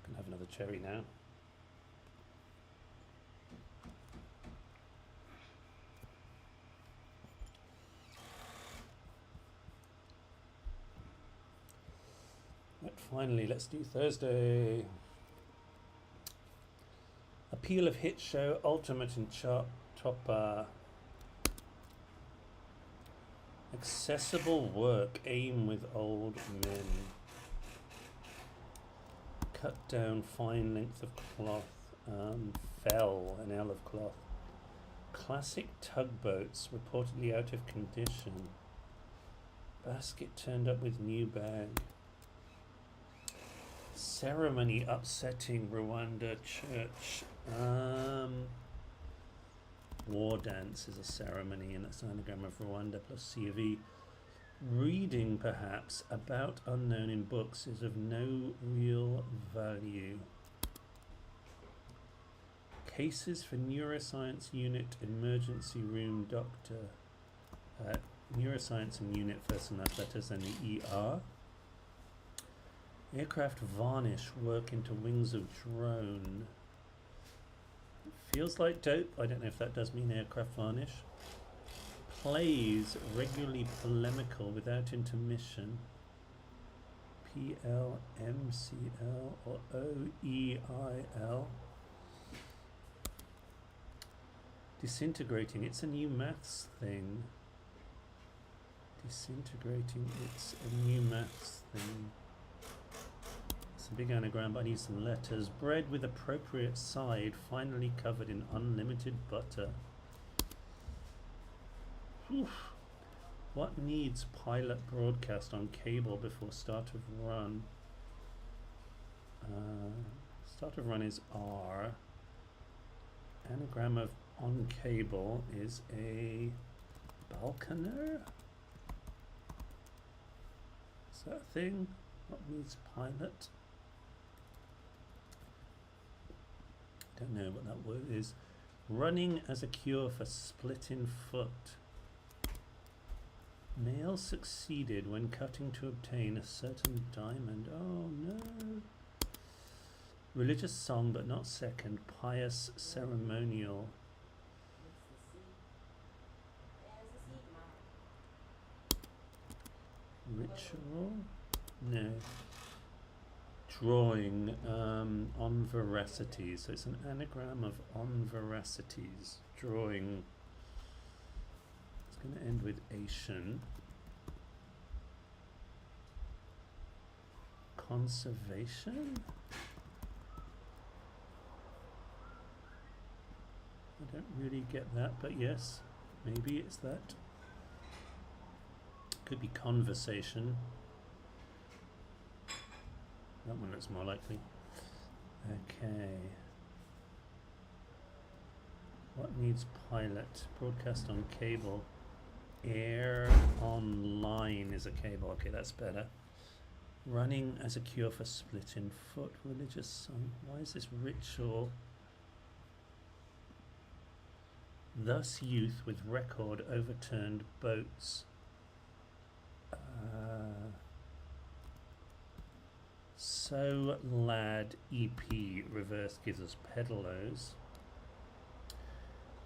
Can have another cherry now. But finally, let's do Thursday. Appeal of hit show, ultimate and topper. Accessible work, aim with old men. Cut down fine length of cloth. Fell, an L of cloth. Classic tugboats, reportedly out of condition. Basket turned up with new bag. Ceremony upsetting Rwanda church. War dance is a ceremony, and that's an anagram of Rwanda plus C of E. Reading, perhaps, about unknown in books is of no real value. Cases for neuroscience unit, emergency room doctor. Neuroscience and unit, first and last letters, and the ER. Aircraft varnish, work into wings of drone. Feels like dope. I don't know if that does mean aircraft varnish. Plays regularly polemical without intermission. PLMCL or OEIL. Disintegrating. It's a new maths thing. Disintegrating. It's a new maths thing. It's a big anagram, but I need some letters. Bread with appropriate side, finally covered in unlimited butter. Oof. What needs pilot broadcast on cable before start of run? Start of run is R. Anagram of on cable is a balconer? Is that a thing? What needs pilot? Don't know what that word is. Running as a cure for splitting foot. Male succeeded when cutting to obtain a certain diamond. Oh no. Religious song but not second. Pious ceremonial. Ritual? No. Drawing on veracities. So it's an anagram of on veracities. Drawing. It's going to end with Asian. Conservation? I don't really get that, but yes, maybe it's that. Could be conversation. That one looks more likely. Okay. What needs pilot? Broadcast on cable. Air online is a cable. Okay, that's better. Running as a cure for splitting foot. Religious song. Why is this ritual? Thus youth with record overturned boats. So lad EP reverse gives us pedalos.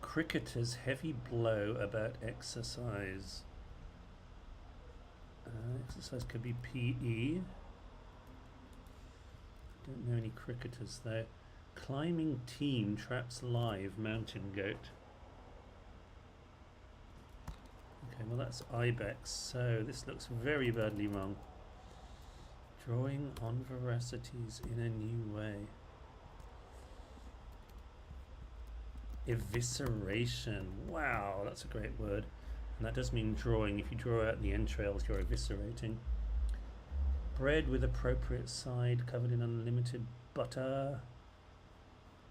Cricketer's heavy blow about exercise. Exercise could be PE. Don't know any cricketers though. Climbing team traps live mountain goat. Okay, well that's ibex, so this looks very badly wrong. Drawing on veracities in a new way. Evisceration. Wow, that's a great word. And that does mean drawing. If you draw out the entrails, you're eviscerating. Bread with appropriate side, covered in unlimited butter.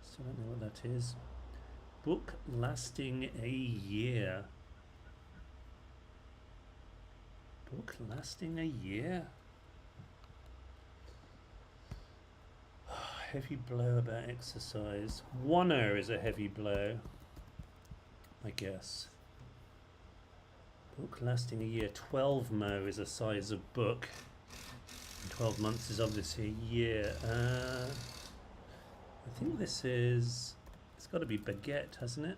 Still don't know what that is. Book lasting a year. Book lasting a year? Heavy blow about exercise. Oneer is a heavy blow, I guess. Book lasting a year. 12 mo is a size of book. 12 months is obviously a year. I think this is, it's got to be baguette, hasn't it?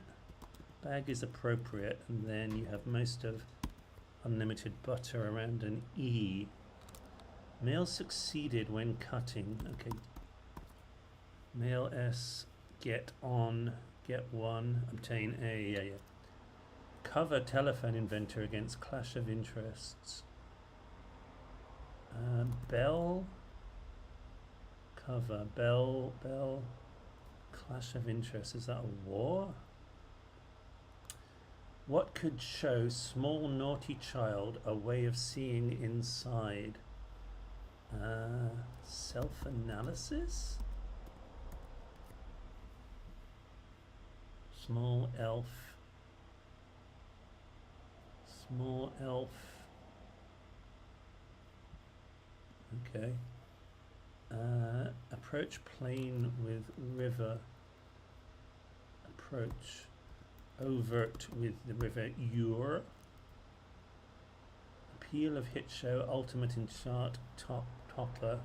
Bag is appropriate, and then you have most of unlimited butter around an E. Male succeeded when cutting. Okay. Male S, get on, get one, obtain A. Yeah. Cover telephone inventor against clash of interests. Bell, cover, bell, clash of interests. Is that a war? What could show small naughty child a way of seeing inside? Self-analysis? Small elf. Small elf. Okay. Approach plain with river. Approach overt with the river Ure. Appeal of hit show, ultimate in chart, topper.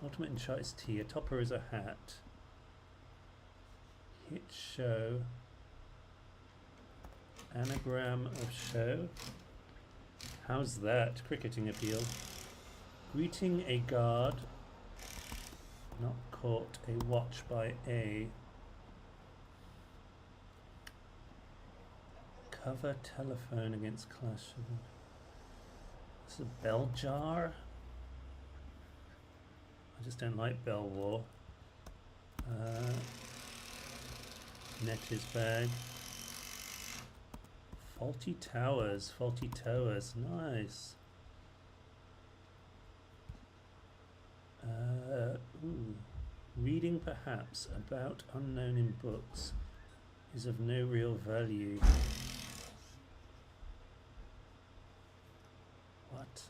Ultimate in chart is T. A topper is a hat. Hit show. Anagram of show. How's that? Cricketing appeal. Greeting a guard. Not caught. A watch by A. Cover telephone against clash. This is a bell jar. I just don't like bell war. Net his bag. Faulty towers, nice. Ooh. Reading perhaps about unknown in books is of no real value. What?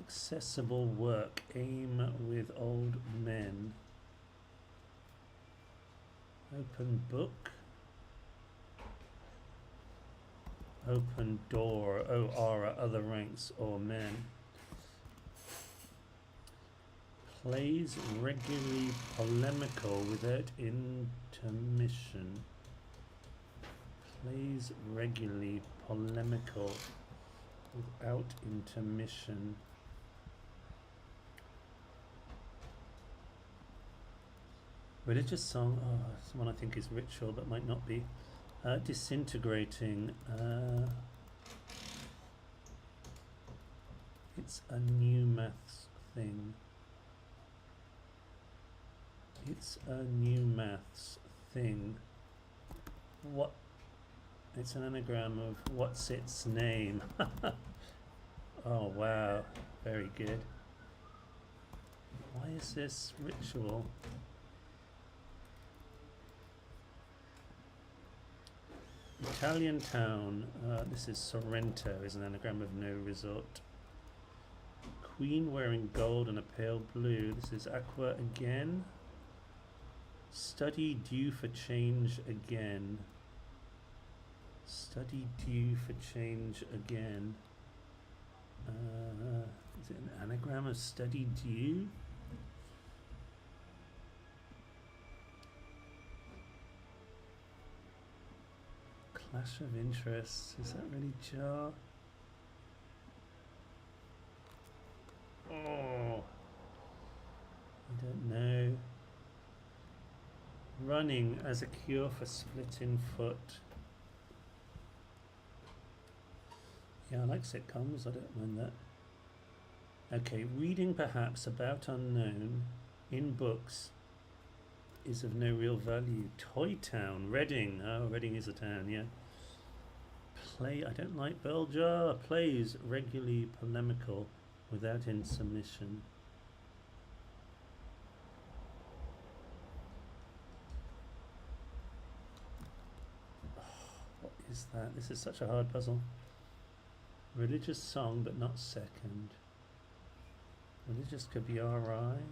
Accessible work, aim with old men. Open book. Open door. Oh, are other ranks or men. Plays regularly polemical without intermission. Plays regularly polemical without intermission. Religious song. Oh, someone I think is ritual, but might not be. Disintegrating. It's a new maths thing. It's a new maths thing. What? It's an anagram of what's its name. Oh wow, very good. Why is this ritual? Italian town. This is Sorrento, is an anagram of no resort. Queen wearing gold and a pale blue. This is Aqua again. Study due for change again. Study due for change again. Is it an anagram of study due? Clash of interests. Is that really jar? Oh, I don't know. Running as a cure for splitting foot. Yeah, I like sitcoms, I don't mind that. Okay, reading perhaps about unknown in books is of no real value. Toy Town, Reading. Oh, Reading is a town, yeah. Play, I don't like bell jar. Plays regularly polemical without insubmission. Oh, what is that? This is such a hard puzzle. Religious song, but not second. Religious could be RI.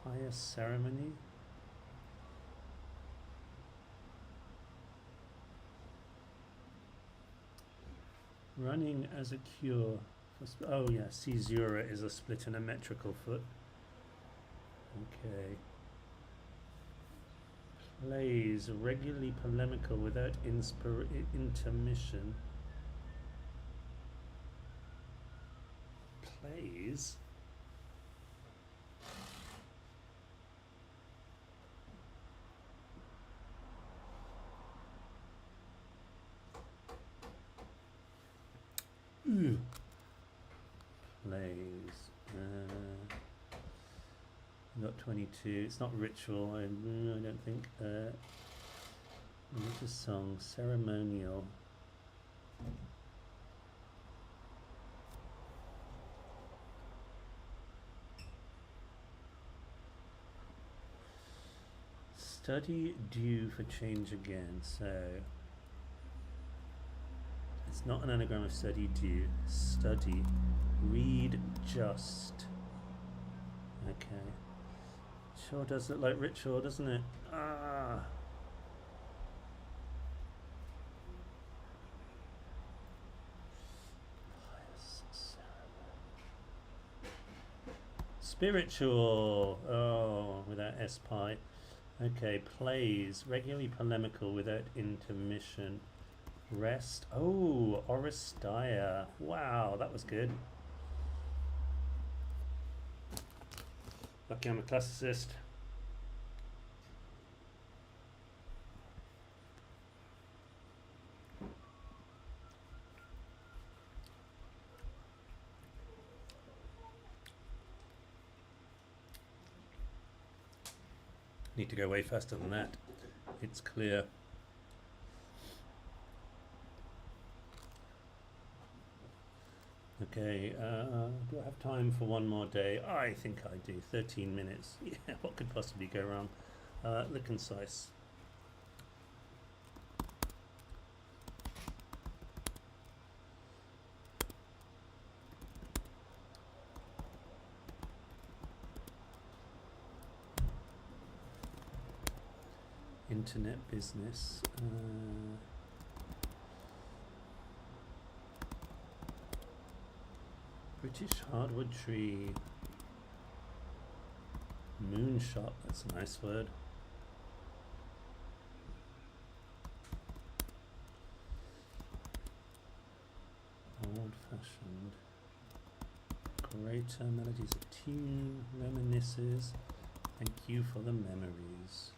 Pious ceremony. Running as a cure. Oh yeah, caesura is a split in a metrical foot. Okay. Plays regularly polemical without intermission. Plays. Ooh. Plays. Got 22. It's not ritual. I don't think. Religious song, ceremonial. Study due for change again. So it's not an anagram of study due. Study. Read just. Okay. Sure does look like ritual, doesn't it? Ah. Spiritual. Oh, without S-pi. Okay, plays. Regularly polemical without intermission. Rest. Oh, Oresteia. Wow, that was good. Lucky I'm a classicist. Need to go way faster than that. It's clear. Okay, do I have time for one more day? I think I do. 13 minutes. Yeah, what could possibly go wrong? Look concise. Internet business. British hardwood tree. Moonshot, that's a nice word. Old fashioned. Greater melodies of tune, reminisces. Thank you for the memories.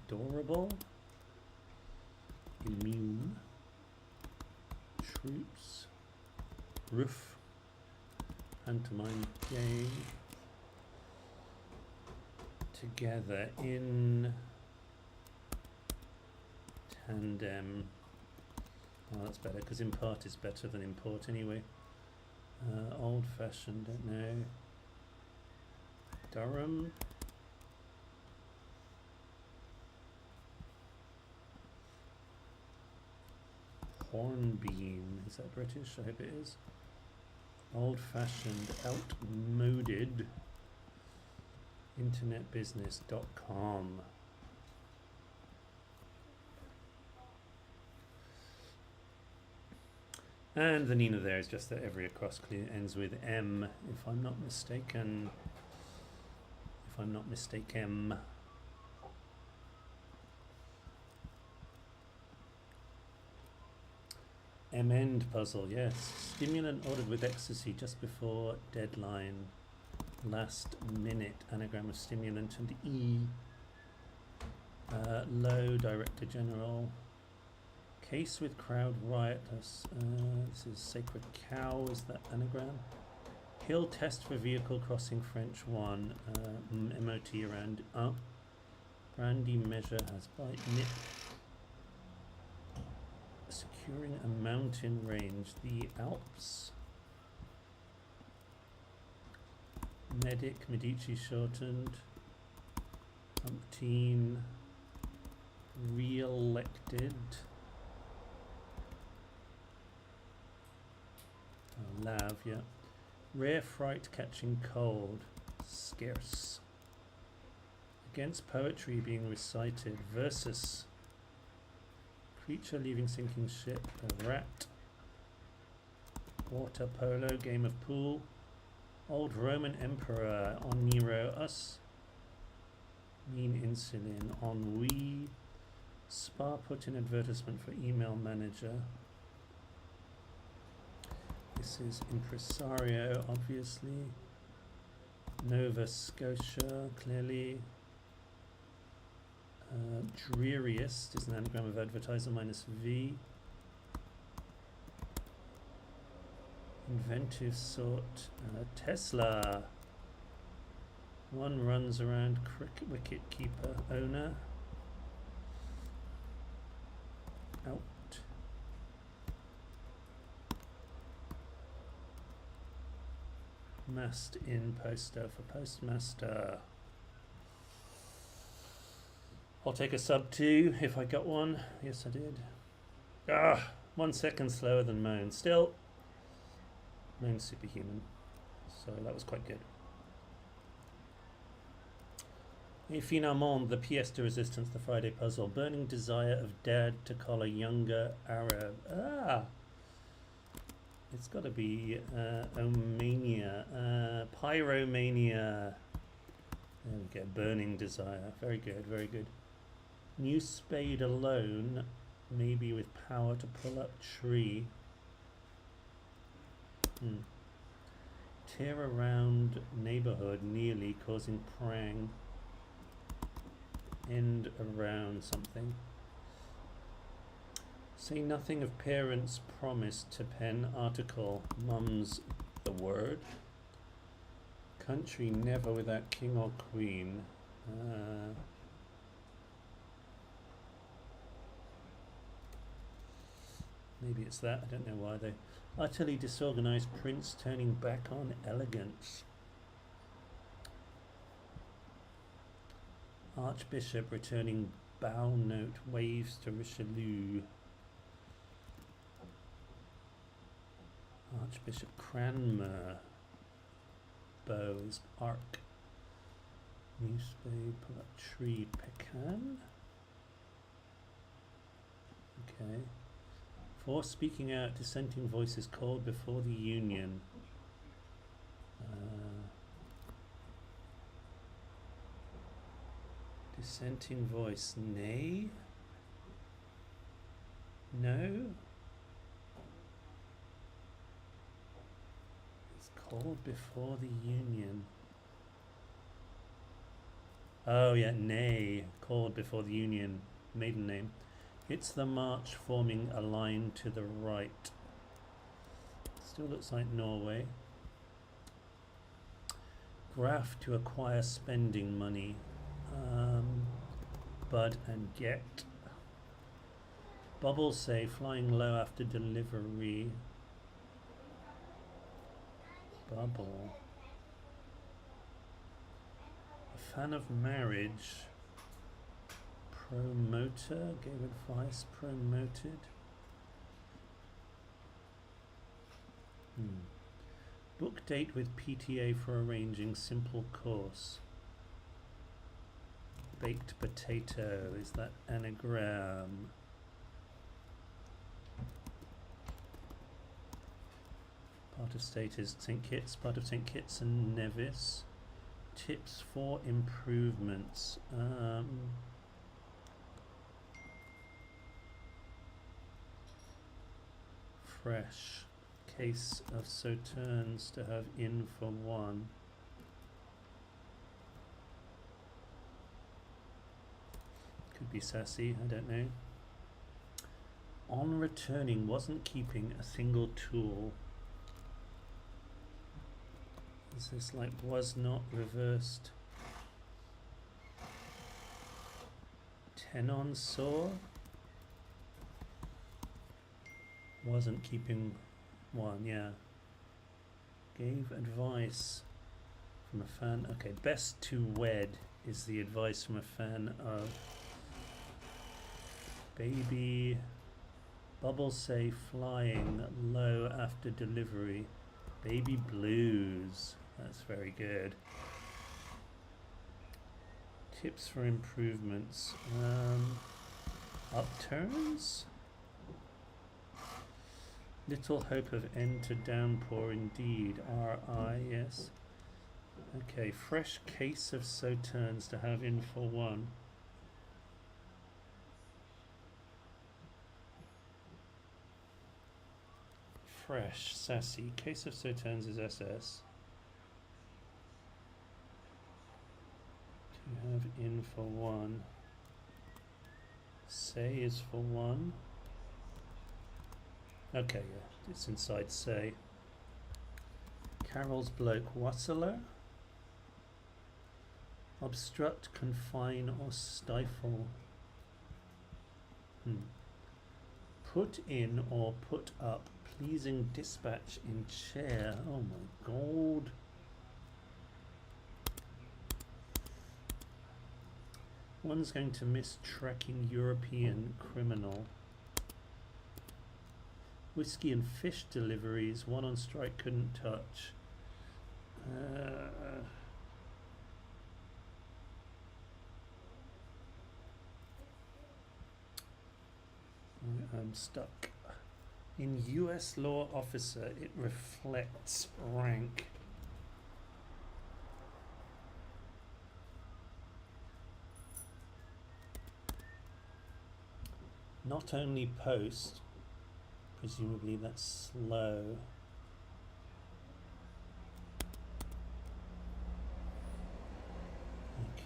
Adorable. Immune. Troops. Roof. Pantomime game. Together in tandem. Oh, that's better because impart is better than import anyway. Old fashioned, don't know. Durham. Hornbeam, is that British? I hope it is. Old fashioned, outmoded. Internetbusiness.com. And the Nina there is just that every across clue ends with M, if I'm not mistaken. If I'm not mistaken. M-end puzzle, yes. Stimulant ordered with ecstasy just before deadline. Last minute, anagram of stimulant and E. Low, Director General. Case with crowd riotless. This is Sacred Cow, is that anagram? Hill test for vehicle crossing French 1. MOT around Brandy measure has bite nip. Securing a mountain range. The Alps. Medic, Medici shortened. Umpteen. Re-elected. Lav, yeah. Rare fright catching cold. Scarce. Against poetry being recited. Versus. Creature leaving sinking ship. A rat. Water polo. Game of pool. Old Roman Emperor. On Nero. Us. Mean insulin. Ennui. Spa put in advertisement for email manager. This is Impresario, obviously. Nova Scotia, clearly. Dreariest is an anagram of advertiser minus V. Inventive sort. Tesla. One runs around wicket keeper owner. Out. Mast in poster for postmaster. I'll take a sub 2 if I got one. Yes, I did. 1 second slower than Moan. Still, Moan's superhuman. So that was quite good. Et finalement, the pièce de résistance, the Friday puzzle. Burning desire of dad to collar younger Arab. It's got to be Omania. Pyromania. There we go. Burning desire. Very good, very good. New spade alone. Maybe with power to pull up tree. Tear around neighborhood nearly causing prang. End around something. Say nothing of parents' promise to pen article. Mum's the word. Country never without king or queen. Maybe it's that. I don't know why they. Utterly disorganized prince turning back on elegance. Archbishop returning bow note waves to Richelieu. Archbishop Cranmer. Bows arc. Newspaper tree pecan. Okay. For speaking out, dissenting voices called before the union. Dissenting voice, nay? No? It's called before the union. Oh yeah, nay. Called before the union. Maiden name. It's the march forming a line to the right. Still looks like Norway. Graph to acquire spending money. Bud and get. Bubbles say flying low after delivery. Bubble. A fan of marriage. Promoter gave advice. Promoted. Book date with PTA for arranging simple course. Baked potato, is that anagram? Part of state is St. Kitts, part of St. Kitts and Nevis. Tips for improvements. Fresh. Case of sauternes to have in for one. Could be sassy, I don't know. On returning, wasn't keeping a single tool. Is this like was not reversed? 10 on saw. Wasn't keeping one, yeah. Gave advice from a fan. Okay, best to wed is the advice from a fan of baby. Bubbles say flying low after delivery. Baby blues. That's very good. Tips for improvements. Upturns? Little hope of end to downpour indeed. R.I. yes. Okay, fresh case of sauternes to have in for one. Fresh, sassy. Case of sauternes is SS. To have in for one. Say is for one. Okay, yeah, it's inside say. Carol's bloke whistler. Obstruct, confine or stifle. Put in or put up. Pleasing dispatch in chair. Oh my god. One's going to miss tracking European criminal. Whiskey and fish deliveries. One on strike couldn't touch. I'm stuck. In US law officer, it reflects rank. Not only post, presumably that's slow.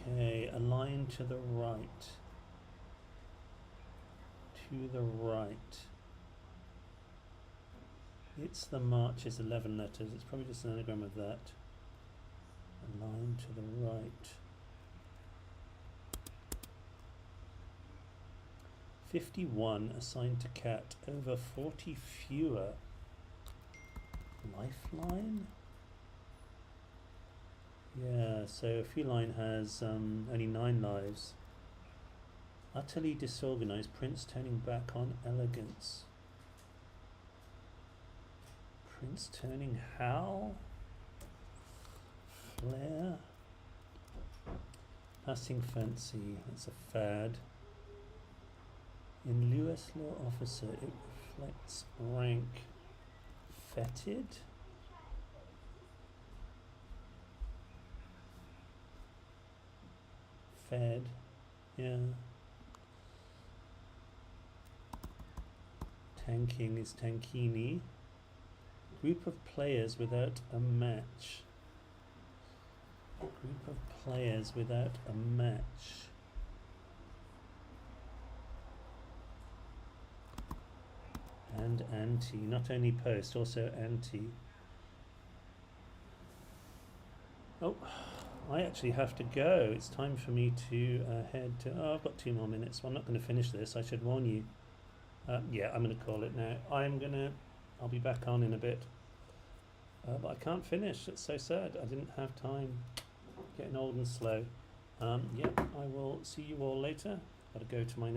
Okay, align to the right. To the right. It's the march is 11 letters. It's probably just an anagram of that. Align to the right. 51 assigned to cat, over 40 fewer. Lifeline? Yeah, so Feline has only 9 lives. Utterly disorganized, Prince turning back on elegance. Prince turning Howl? Flare? Passing Fancy, that's a fad. In Lewis Law Officer, it reflects rank. Fetid? Fed, yeah. Tanking is Tankini. Group of players without a match. Group of players without a match. And anti, not only post, also anti. Oh, I actually have to go. It's time for me to head to... Oh, I've got 2 more minutes. Well, I'm not going to finish this. I should warn you. Yeah, I'm going to call it now. I'll be back on in a bit. But I can't finish. It's so sad. I didn't have time. Getting old and slow. Yeah, I will see you all later. Got to go to my next...